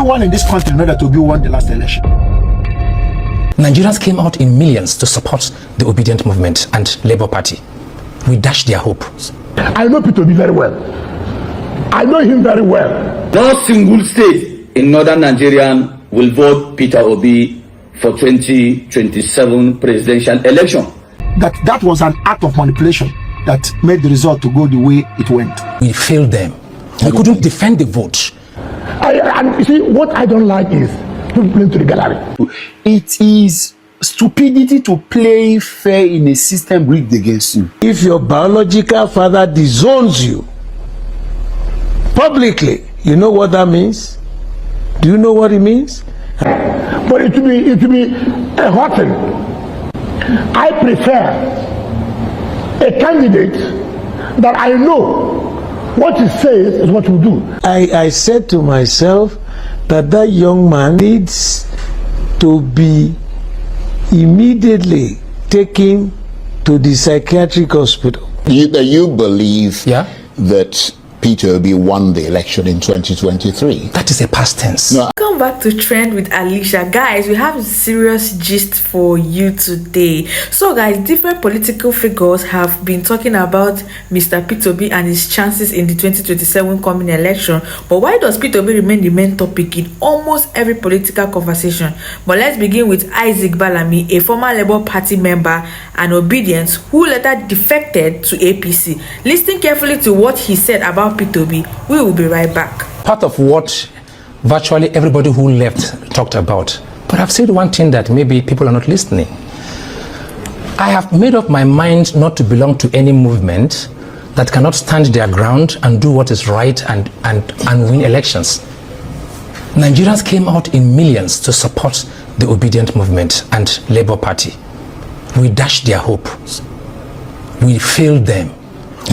anyone in this country know that Obi won the last election. Nigerians came out in millions to support the Obedient Movement and Labour Party. We dashed their hope. I know Peter Obi very well. I know him very well. No single state in northern Nigeria will vote Peter Obi for 2027 presidential election. That was an act of manipulation that made the result to go the way it went. We failed them. We couldn't defend the vote. And you see, what I don't like is people playing to the gallery. It is stupidity to play fair in a system rigged against you. If your biological father disowns you publicly, you know what that means? Do you know what it means? But it will be a hurting. I prefer a candidate that I know what he says is what he do. I said to myself that young man needs to be immediately taken to the psychiatric hospital. You believe that Peter Obi won the election in 2023? That is a past tense. No. Welcome back to Trend with Alicia. Guys, we have a serious gist for you today. So guys, different political figures have been talking about Mr. Peter Obi and his chances in the 2027 coming election. But why does Peter Obi remain the main topic in almost every political conversation? But let's begin with Isaac Balami, a former Labour Party member and Obedient who later defected to APC. Listen carefully to what he said about Peter Obi. We will be right back. Part of what virtually everybody who left talked about. But I've said one thing that maybe people are not listening. I have made up my mind not to belong to any movement that cannot stand their ground and do what is right and win elections. Nigerians came out in millions to support the Obedient Movement and Labour Party. We dashed their hope. We failed them.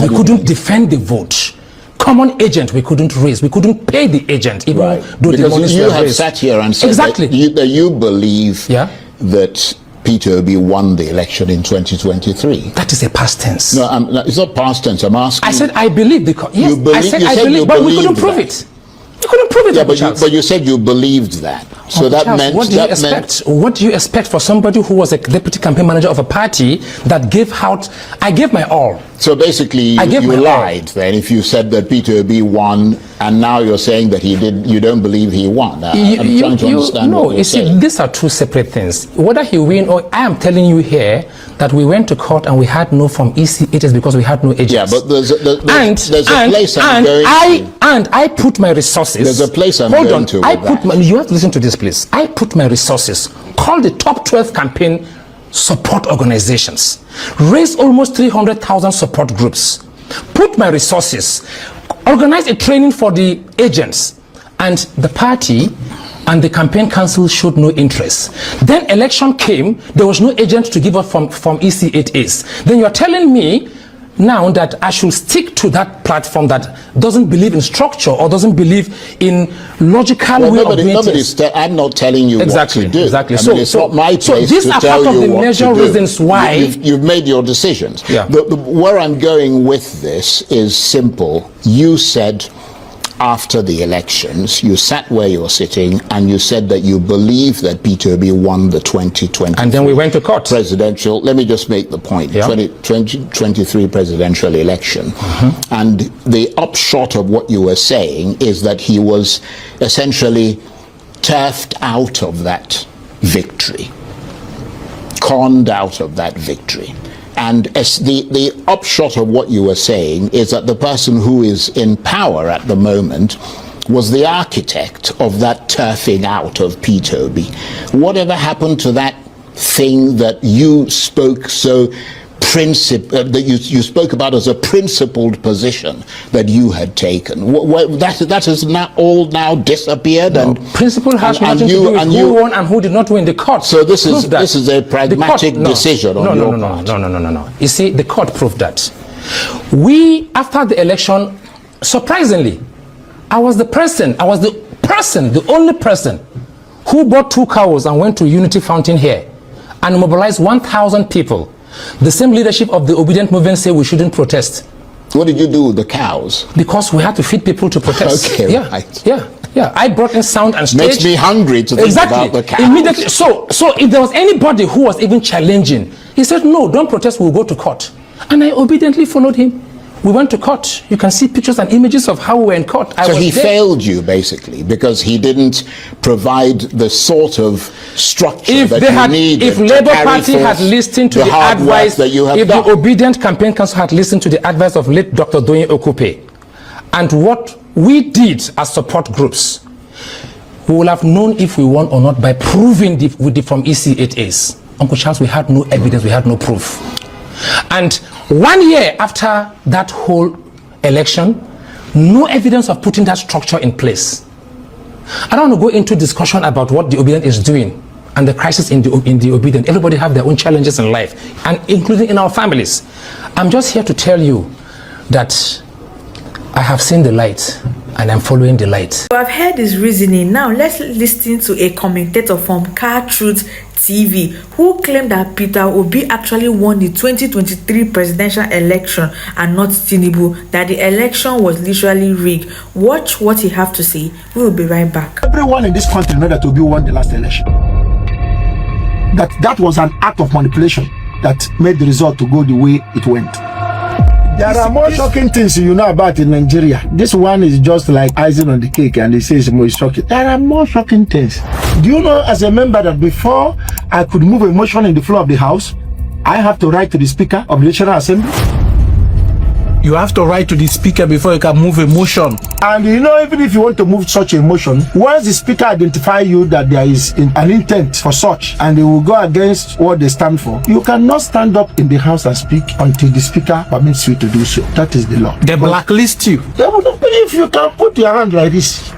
We couldn't defend the vote. Common agent we couldn't raise. We couldn't pay the agent even though the money you have sat here and said that you believe that Peter Obi won the election in 2023. That is a past tense. No, it's not past tense. I'm asking. I said I believe because yes, I said I believe, but we couldn't prove it. You couldn't prove it. Yeah, but you said you believed that. So that meant what do you expect? What do you expect for somebody who was a deputy campaign manager of a party that gave out? I gave my all. So basically, you lied then if you said that Peter Obi won, and now you're saying that he did. You don't believe he won. I'm trying to understand. No, you see, these are two separate things. Whether he win or I am telling you here that we went to court and we had no from EC. It is because we had no agents. Yeah, but there's a place I'm going to. And I put my resources. There's a place I'm going to. You have to listen to this, please. I put my resources, called the top 12 campaign support organizations, raised almost 300,000 support groups, put my resources, organized a training for the agents, and the party and the campaign council showed no interest. Then election came, there was no agent to give up from EC8As. Then you're telling me now that I should stick to that platform that doesn't believe in structure or doesn't believe in logical way of doing things. I'm not telling you what to do. Exactly. I mean, it's not my place these to are tell part of you the what major to do. reasons why you've made your decisions. Yeah. Where I'm going with this is simple. You said after the elections, you sat where you're sitting and you said that you believe that Peter Obi won the 2020 and then we went to court. Presidential, let me just make the point, 2023 presidential election. And the upshot of what you were saying is that he was essentially turfed out of that victory, conned out of that victory. And as the upshot of what you were saying is that the person who is in power at the moment was the architect of that turfing out of Peter Obi. Whatever happened to that thing that you spoke so that you spoke about as a principled position that you had taken? That has now disappeared. No, and principle has nothing to do with who won and who did not win. The court. So this is a pragmatic decision on your part. No. You see, the court proved that. We, after the election, surprisingly, I was the only person who bought 2 cows and went to Unity Fountain here and mobilized 1,000 people. The same leadership of the Obedient Movement say we shouldn't protest. What did you do with the cows? Because we had to feed people to protest. Okay, yeah, right. Yeah. Yeah, I brought in sound and stage. Makes me hungry to think about the cows. Immediately. So if there was anybody who was even challenging, he said, no, don't protest, we'll go to court. And I obediently followed him. We went to court. You can see pictures and images of how we were in court. So he failed you, basically, because he didn't provide the sort of structure that you needed. If Labour Party had listened to the advice, if the Obedient Campaign Council had listened to the advice of late Dr. Doyin Okupe, and what we did as support groups, we will have known if we won or not by proving from EC8As. Uncle Charles, we had no evidence, we had no proof. And 1 year after that whole election, no evidence of putting that structure in place. I don't want to go into discussion about what the Obedient is doing and the crisis in the Obedient. Everybody have their own challenges in life, and including in our families. I'm just here to tell you that I have seen the light and I'm following the light. So I've heard his reasoning. Now let's listen to a commentator from Car Truth TV who claimed that Peter Obi actually won the 2023 presidential election and not Tinubu, that the election was literally rigged. Watch what he have to say. We will be right back. Everyone in this country know that Obi won the last election. That was an act of manipulation that made the result to go the way it went. There are more shocking things you know about in Nigeria. This one is just like icing on the cake, and they say it's more shocking. There are more shocking things. Do you know, as a member, that before I could move a motion in the floor of the House, I have to write to the Speaker of the National Assembly? You have to write to the Speaker before you can move a motion. And you know, even if you want to move such a motion, once the Speaker identifies you that there is an intent for such, and they will go against what they stand for, you cannot stand up in the House and speak until the Speaker permits you to do so. That is the law. They blacklist you. If you can put your hand like this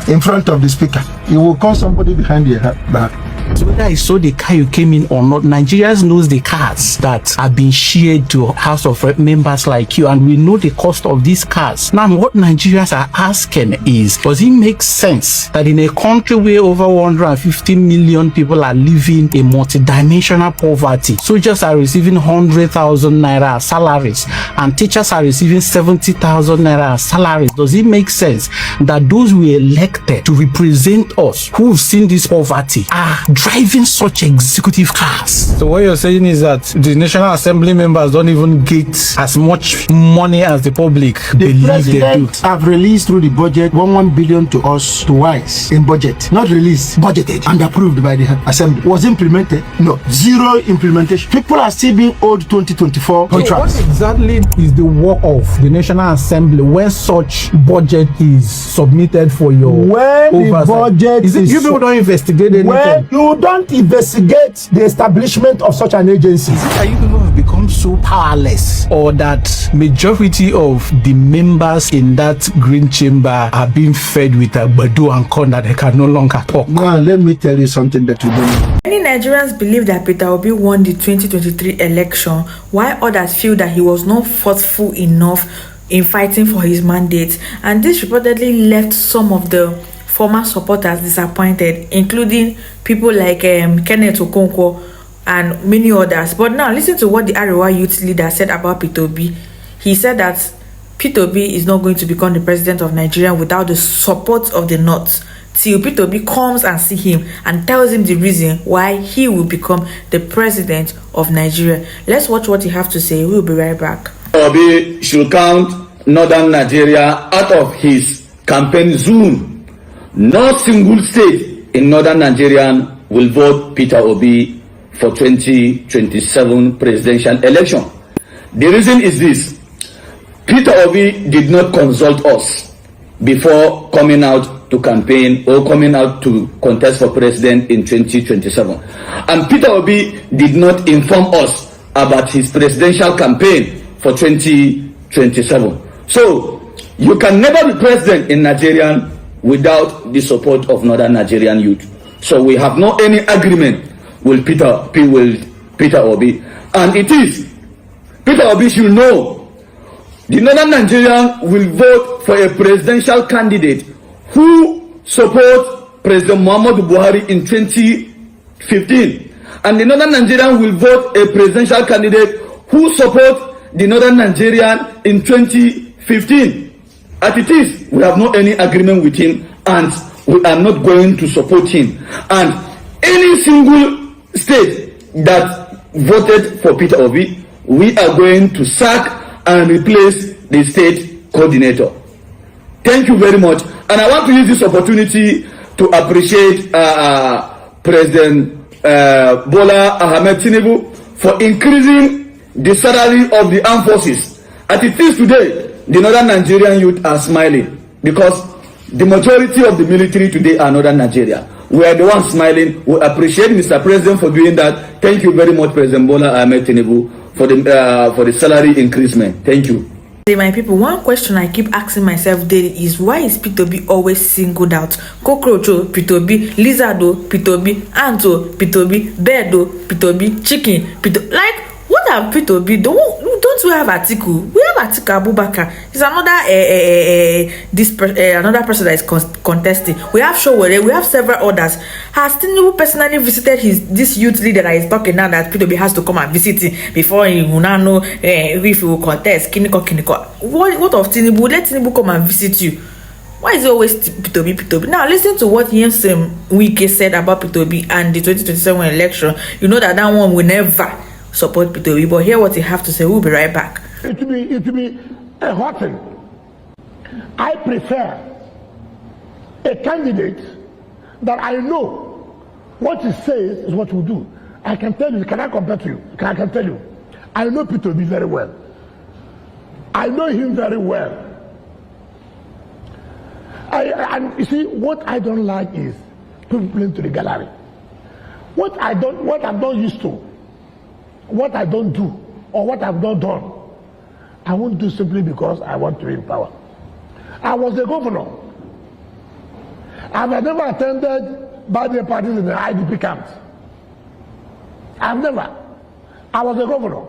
in front of the Speaker, you will call somebody behind your back. So whether I saw the car you came in or not, Nigerians knows the cars that have been shared to House of Rep members like you, and we know the cost of these cars. Now, what Nigerians are asking is, does it make sense that in a country where over 150 million people are living a multidimensional poverty, soldiers are receiving 100,000 naira salaries and teachers are receiving 70,000 naira salaries, does it make sense that those who are elected to represent us, who've seen this poverty, are driving such executive cars? So what you're saying is that the National Assembly members don't even get as much money as the public believe they do. Have released through the budget 1 billion to us twice in budget. Not released, budgeted and approved by the Assembly. Was implemented? No. Zero implementation. People are still being owed 2024 contracts. So what exactly is the work of the National Assembly when such budget is submitted for your oversight? The budget is it you people don't investigate anything? When you don't investigate the establishment of such an agency. Is it that you people have become so powerless, or that majority of the members in that green chamber are being fed with a badu and corn that they can no longer talk? Now, let me tell you something that you don't know. Many Nigerians believe that Peter Obi won the 2023 election, while others feel that he was not forceful enough in fighting for his mandate, and this reportedly left some of the former supporters disappointed, including people like Kenneth Okonkwo and many others. But now listen to what the Arewa youth leader said about Peter Obi. He said that Peter Obi is not going to become the president of Nigeria without the support of the North, till Peter Obi comes and see him and tells him the reason why he will become the president of Nigeria. Let's watch what he have to say. We'll be right back. Obi should count northern Nigeria out of his campaign zone. No single state in northern Nigeria will vote Peter Obi for 2027 presidential election. The reason is this: Peter Obi did not consult us before coming out to campaign or coming out to contest for president in 2027. And Peter Obi did not inform us about his presidential campaign for 2027. So you can never be president in Nigeria without the support of northern Nigerian youth. So we have no any agreement with Peter Obi. And it is Peter Obi should know the northern Nigerian will vote for a presidential candidate who supports President Muhammadu Buhari in 2015. And the northern Nigerian will vote a presidential candidate who supports the northern Nigerian in 2015. As it is, we have no any agreement with him, and we are not going to support him. And any single state that voted for Peter Obi, we are going to sack and replace the state coordinator. Thank you very much. And I want to use this opportunity to appreciate President Bola Ahmed Tinubu for increasing the salary of the armed forces. As it is today, the northern Nigerian youth are smiling because the majority of the military today are northern Nigeria. We are the ones smiling. We appreciate Mr. President for doing that. Thank you very much, President Bola Ahmed Tinubu, for the salary increasement. Thank you. My people, one question I keep asking myself daily is, why is Peter Obi always singled out? Cockroach, Peter Obi; lizard, Peter Obi; ant, Peter Obi; bird, Peter Obi; chicken, Peter. Like, what have Peter Obi? Don't we have Atiku? We have Atiku Abubakar. It's another another person that is contesting. We have Showore. We have several others. Has Tinubu personally visited this youth leader that is talking now that Peter Obi has to come and visit him before he will not know if he will contest? Kiniko. What of Tinubu? Let Tinubu come and visit you. Why is it always Peter Obi? Now listen to what Nyesom Wike said about Peter Obi and the 2027 election. You know that one will never support Peter Obi, but hear what he have to say. We'll be right back. It will be a hot thing. I prefer a candidate that I know what he says is what we do. I can tell you. Can I compare to you? I can tell you. I know Peter Obi very well. I know him very well. And you see, what I don't like is people playing to the gallery. What I'm not used to, what I don't do, or what I've not done, I won't do simply because I want to be in power. I was a governor, and I never attended birthday parties in the IDP camps. I've never. I was a governor.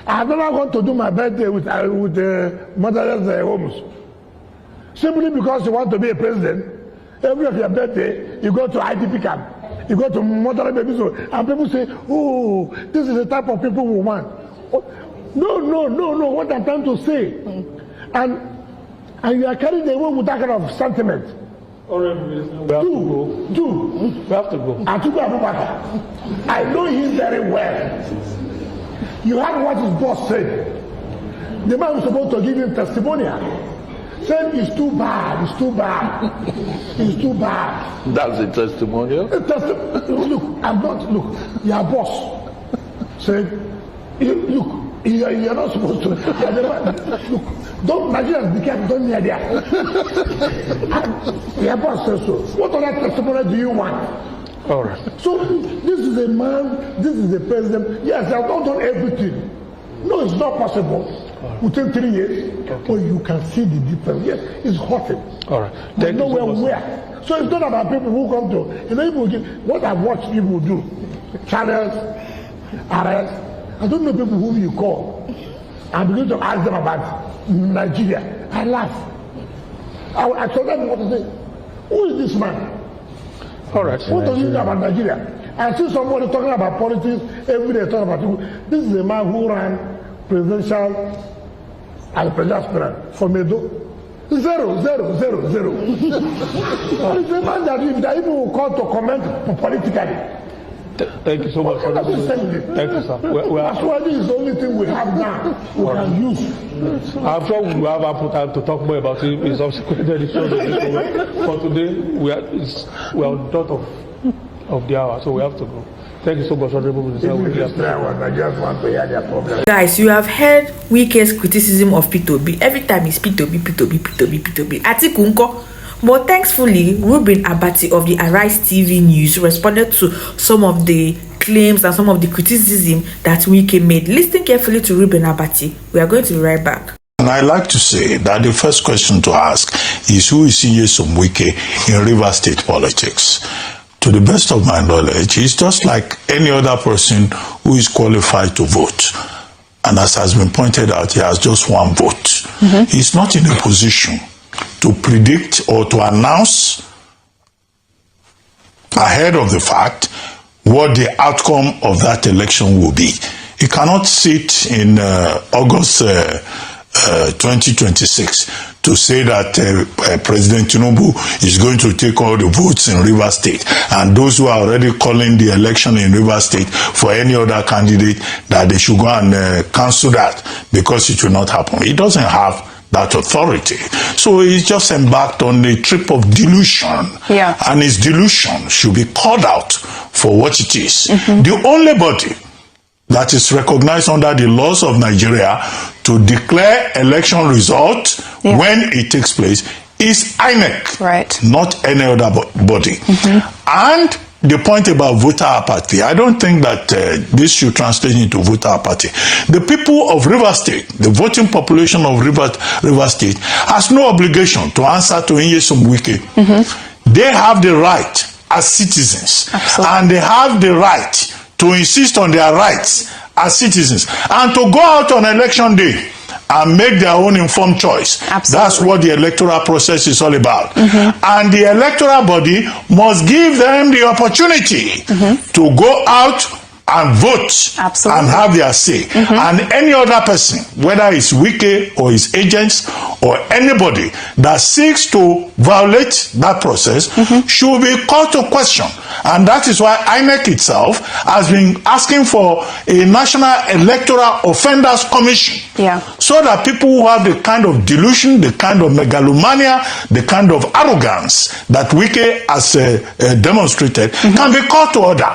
I've never gone to do my birthday with the motherless homes. Simply because you want to be a president, every of your birthday, you go to IDP camp. You go to motherless babies, and people say, "Oh, this is the type of people we want." No. What I'm trying to say, and you are carried away with that kind of sentiment. We have to go. Atiku Abubakar, I know him very well. You heard what his boss said. The man was supposed to give him testimonial. Said it's too bad. That's a testimonial. Look, your boss said, look, you're not supposed to. Look, don't Nigerians be careful, don't near there. Your boss says so. What other testimonial do you want? All right. So this is a man, this is a president. Yes, they have not done everything. No, it's not possible. Within 3 years, okay. But you can see the difference. Yes, it's hurting. All right. There's nowhere where. So it's not about people who come to, what I've watched people do, channels, arrest. I don't know people whom you call. I begin to ask them about Nigeria. I laugh. I told them what to say. Who is this man? All right. What does he know about Nigeria? I see somebody talking about politics every day, talking about people. This is a man who ran presidential and presidential aspirant for Medo. Zero. It's a man that even will call to comment politically. Thank you so much for that. Thank you, sir. That's why this is the only thing we have now. We can use. I'm sure we will have ample time to talk more about it in subsequent editions. For today, we are done of the hour, so we have to go. Thank you so much, Honorable Minister. I just want to hear their problem. Guys, you have heard Wike's criticism of Peter Obi. Every time it's Peter Obi. Atiku nko. But thankfully, Ruben Abati of the Arise TV News responded to some of the claims and some of the criticism that Wike made. Listen carefully to Ruben Abati. We are going to be right back. And I like to say that the first question to ask is, who is Nyesom Wike in Rivers State politics? To the best of my knowledge, he's just like any other person who is qualified to vote. And as has been pointed out, he has just one vote. Mm-hmm. He's not in a position to predict or to announce ahead of the fact what the outcome of that election will be. He cannot sit in August 2026 to say that President Tinubu is going to take all the votes in Rivers State, and those who are already calling the election in Rivers State for any other candidate, that they should go and cancel that because it will not happen. It doesn't have that authority. So he's just embarked on a trip of delusion. Yeah. And his delusion should be called out for what it is. The only body that is recognized under the laws of Nigeria to declare election results when it takes place is INEC, right? Not any other body. And the point about voter apathy, I don't think that this should translate into voter apathy. The people of Rivers State, the voting population of Rivers State, has no obligation to answer to Nyesom Wike. They have the right as citizens, and they have the right to insist on their rights as citizens, and to go out on election day and make their own informed choice. That's what the electoral process is all about. And the electoral body must give them the opportunity to go out and vote and have their say. And any other person, whether it's Wike or his agents or anybody that seeks to violate that process, should be called to question. And that is why INEC itself has been asking for a National Electoral Offenders Commission, so that people who have the kind of delusion, the kind of megalomania, the kind of arrogance that Wike has demonstrated can be called to order.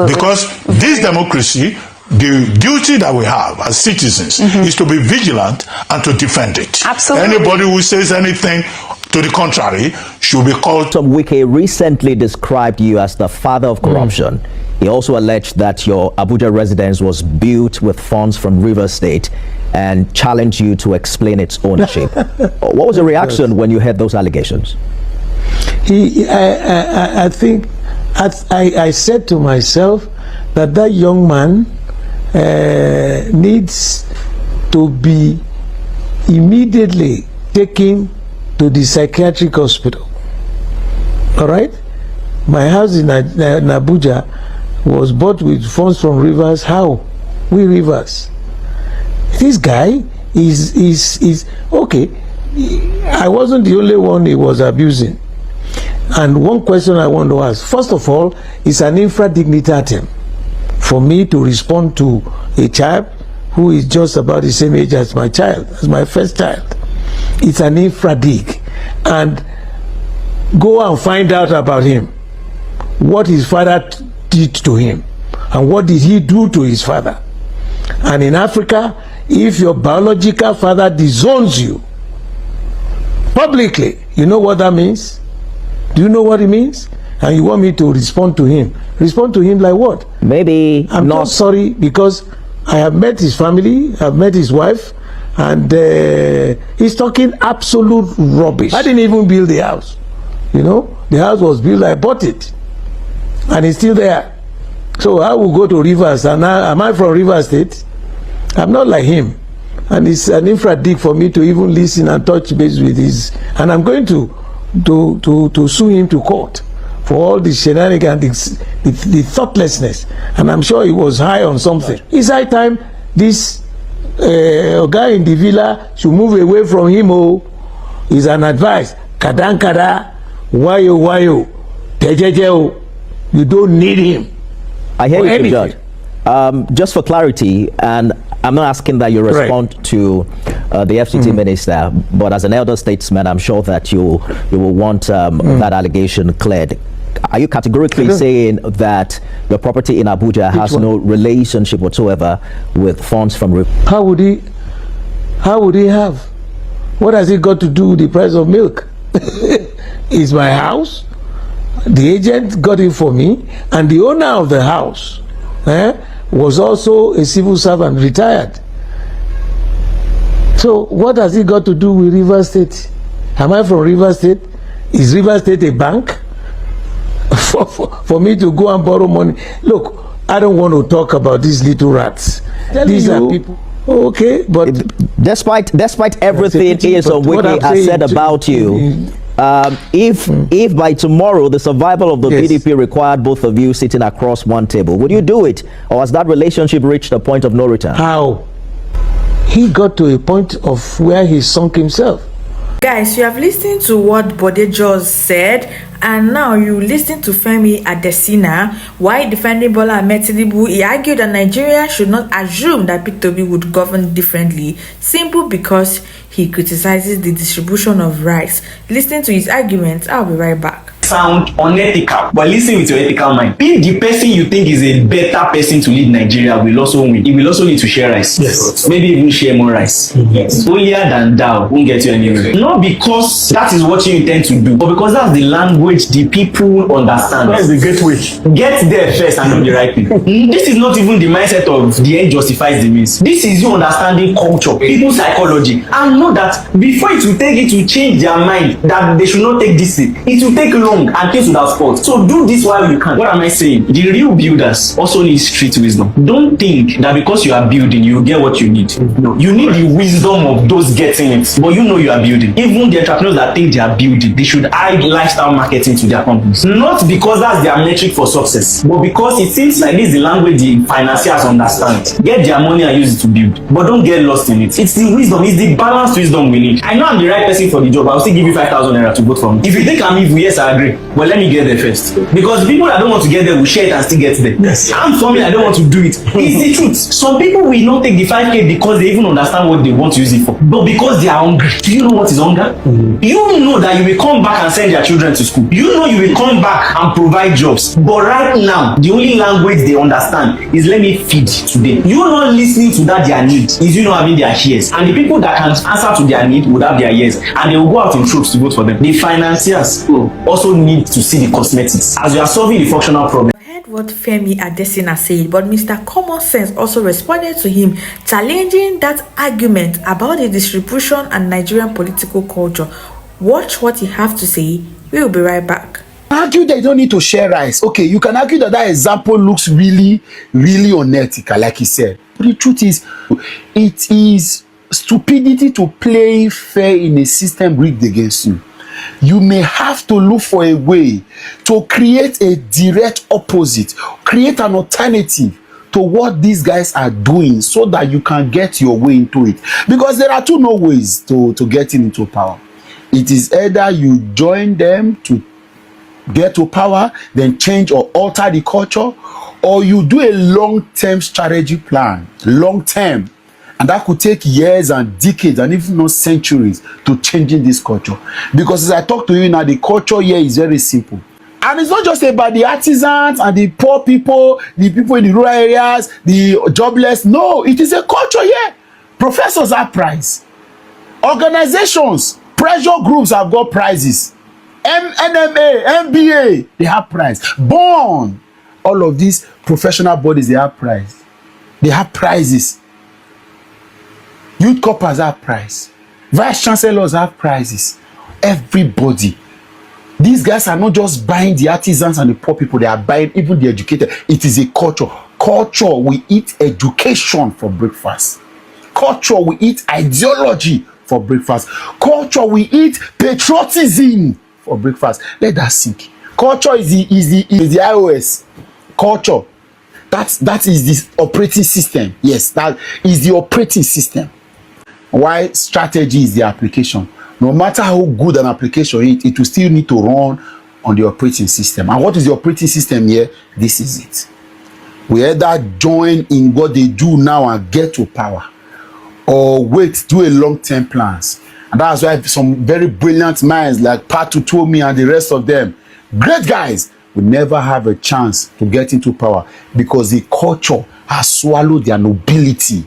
Because this democracy, the duty that we have as citizens is to be vigilant and to defend it. Anybody who says anything to the contrary should be called. Wike recently described you as the father of corruption. He also alleged that your Abuja residence was built with funds from Rivers State and challenged you to explain its ownership. What was the reaction when you heard those allegations? I think I said to myself that young man needs to be immediately taken to the psychiatric hospital. All right? My house in Abuja was bought with funds from Rivers. How? We Rivers. This guy is okay. I wasn't the only one he was abusing. And one question I want to ask, first of all, it's an infra-dignitatem for me to respond to a child who is just about the same age as my child, as my first child. It's an infra-dig. And go and find out about him, what his father did to him, and what did he do to his father. And in Africa, if your biological father disowns you publicly, you know what that means? Do you know what it means? And you want me to respond to him? Respond to him like what? Maybe I'm not sorry, because I have met his family, I've met his wife, and he's talking absolute rubbish. I didn't even build the house. You know, the house was built, I bought it, and it's still there. So I will go to Rivers, and am I from Rivers State? I'm not like him, and it's an infra dig for me to even listen and touch base with his, and I'm going to sue him to court for all the shenanigans, the thoughtlessness, and I'm sure he was high on something. It's high time this guy in the villa should move away from him. Is an advice. Kadankada, wayo, tejejeo. You don't need him. I hear you, Judge. Just for clarity, and I'm not asking that you respond to the FCT minister, but as an elder statesman, I'm sure that you will want that allegation cleared. Are you categorically saying that your property in Abuja has no relationship whatsoever with funds from? How would he have? What has it got to do with the price of milk? It's my house. The agent got it for me, and the owner of the house was also a civil servant, retired. So what has it got to do with Rivers State? Am I from Rivers State? Is Rivers State a bank for me to go and borrow money? Look, I don't want to talk about these little rats. These are people. Okay, but despite everything Nyesom Wike has said about you, if by tomorrow the survival of the PDP required both of you sitting across one table, would you do it, or has that relationship reached a point of no return? How? he got to a point of where he sunk himself. Guys, you have listened to what Bode just said, and now you listen to Femi Adesina. While defending Bola Ahmed Tinubu, he argued that Nigeria should not assume that Peter Obi would govern differently, simple because he criticizes the distribution of rights. Listen to his argument. I'll be right back. Sound unethical, but listen with your ethical mind. If the person you think is a better person to lead Nigeria will also win, he will also need to share rice. Yes. Maybe even share more rice. Yes. Holier than thou won't get you anywhere. Not because that is what you intend to do, but because that's the language the people understand. That's the gateway. Get there first and do the right thing. This is not even the mindset of the end justifies the means. This is you understanding culture, people's psychology, and know that before it will take it to change their mind that they should not take this thing, it will take long and things will have spoiled. So do this while you can. What am I saying? The real builders also need street wisdom. Don't think that because you are building, you get what you need. No. You need the wisdom of those getting it. But you know you are building. Even the entrepreneurs that think they are building, they should add lifestyle marketing to their companies. Not because that's their metric for success, but because it seems like this is the language the financiers understand. Get their money and use it to build. But don't get lost in it. It's the wisdom, it's the balanced wisdom we need. I know I'm the right person for the job. I'll still give you 5,000 naira to vote for me. If you think I'm evil, yes, I agree. But let me get there first. Because the people that don't want to get there will share it and still get there. Yes. And for me, I don't want to do it. It's the truth. Some people will not take the 5K because they even understand what they want to use it for. But because they are hungry. Do you know what is hunger? You know that you will come back and send your children to school. You know you will come back and provide jobs. But right now, the only language they understand is let me feed today. You not listening to that their need is you not having their ears. And the people that can answer to their need would have their ears. And they will go out in troops to vote for them. The financiers also need to see the cosmetics as you are solving the functional problem. I heard what Femi Adesina said, but Mr. Common Sense also responded to him, challenging that argument about the distribution and Nigerian political culture. Watch what he have to say. We will be right back. Argue that you don't need to share rice. Okay, you can argue that that example looks really unethical, like he said. But the truth is, it is stupidity to play fair in a system rigged against you. You may have to look for a way to create a direct opposite, create an alternative to what these guys are doing so that you can get your way into it. Because there are two no ways to getting into power. It is either you join them to get to power, then change or alter the culture, or you do a long-term strategy plan, long-term. And that could take years and decades and even not centuries to changing this culture. Because as I talk to you now, the culture here is very simple. And it's not just about the artisans and the poor people, the people in the rural areas, the jobless. No, it is a culture here. Professors have prize. Organizations, pressure groups have got prizes. NMA, MBA, they have prize. Born, all of these professional bodies, they have prize. They have prizes. Youth corpers have prize. Vice chancellors have prizes. Everybody. These guys are not just buying the artisans and the poor people, they are buying even the educated. It is a culture. Culture, we eat education for breakfast. Culture, we eat ideology for breakfast. Culture, we eat patriotism for breakfast. Let that sink. Culture is the iOS. Culture. That is the operating system. Yes, that is the operating system. Why strategy is the application. No matter how good an application is, it will still need to run on the operating system. And what is the operating system here? This is it. We either join in what they do now and get to power, or wait, do a long-term plans. And that's why some very brilliant minds like Patu Tomi and the rest of them, great guys, will never have a chance to get into power because the culture has swallowed their nobility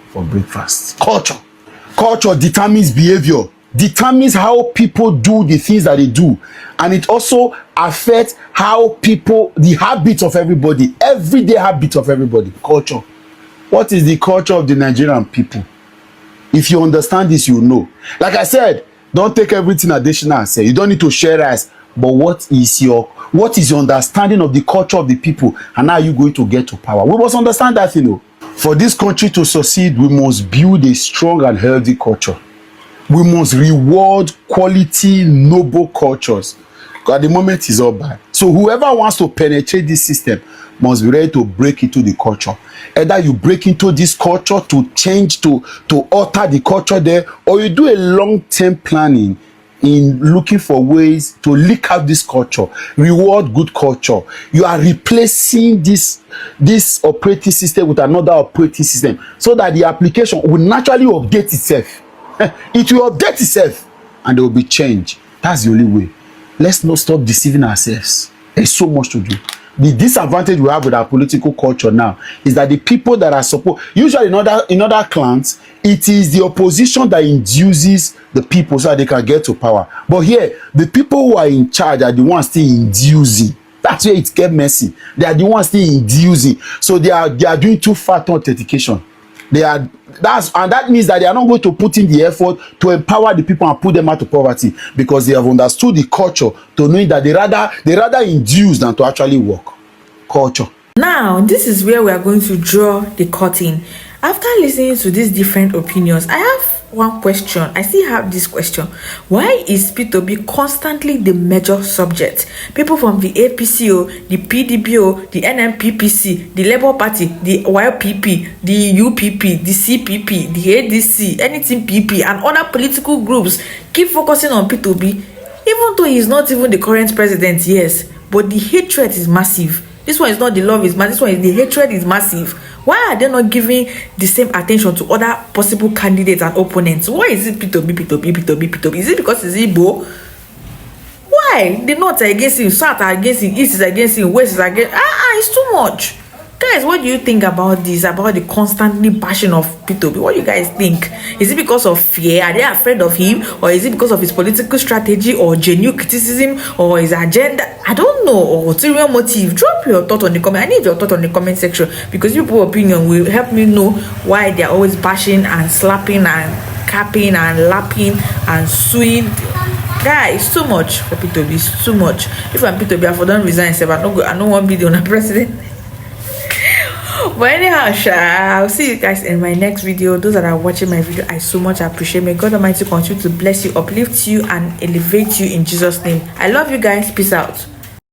for breakfast. Culture determines behavior, determines how people do the things that they do, and it also affects how people, the habits of everybody, everyday habits of everybody. Culture. What is the culture of the Nigerian people? If you understand this, you know. Like I said, don't take everything Adesina say. You don't need to share us. But what is your understanding of the culture of the people, and how are you going to get to power? We must understand that, you know. For this country to succeed, we must build a strong and healthy culture. We must reward quality, noble cultures. Because at the moment it's all bad. So whoever wants to penetrate this system must be ready to break into the culture. Either you break into this culture to change, to alter the culture there, or you do a long-term planning in looking for ways to leak out this culture, reward good culture. You are replacing this operating system with another operating system so that the application will naturally update itself. It will update itself and there will be change. That's the only way. Let's not stop deceiving ourselves. There's so much to do. The disadvantage we have with our political culture now is that the people that are supposed, usually in other clans, it is the opposition that induces the people so that they can get to power. But here, the people who are in charge are the ones still inducing. That's where it gets messy. They are the ones still inducing. So they are doing too fat authentication. That means that they are not going to put in the effort to empower the people and put them out of poverty, because they have understood the culture to know that they rather induce than to actually work. Culture. Now, this is where we are going to draw the curtain. After listening to these different opinions, I have one question. I still have this question. Why is Peter Obi constantly the major subject? People from the APC, the PDP, the NMPPC, the Labour Party, the YPP, the UPP, the CPP, the ADC, anything PP, and other political groups keep focusing on Peter Obi, even though he's not even the current president, yes, but the hatred is massive. This one is not the love is massive, this one is the hatred is massive. Why are they not giving the same attention to other possible candidates and opponents? Why is it Peter Obi? Is it because it's Igbo? Why? The North are against him, South are against him, East is against him, West is against him. It's too much. Guys, what do you think about this? About the constantly bashing of Peter Obi? What do you guys think? Is it because of fear? Are they afraid of him? Or is it because of his political strategy or genuine criticism or his agenda? I don't know. Or ulterior motive? Drop your thought on the comment. I need your thought on the comment section, because people's opinion will help me know why they're always bashing and slapping and capping and lapping and suing. Guys, it's too much for Peter Obi. It's too much. If I'm Peter Obi, I don't resign. I don't want to be the president. But anyhow, I'll see you guys in my next video. Those that are watching my video, I so much appreciate. May God Almighty continue to bless you, uplift you, and elevate you in Jesus' name. I love you guys. Peace out.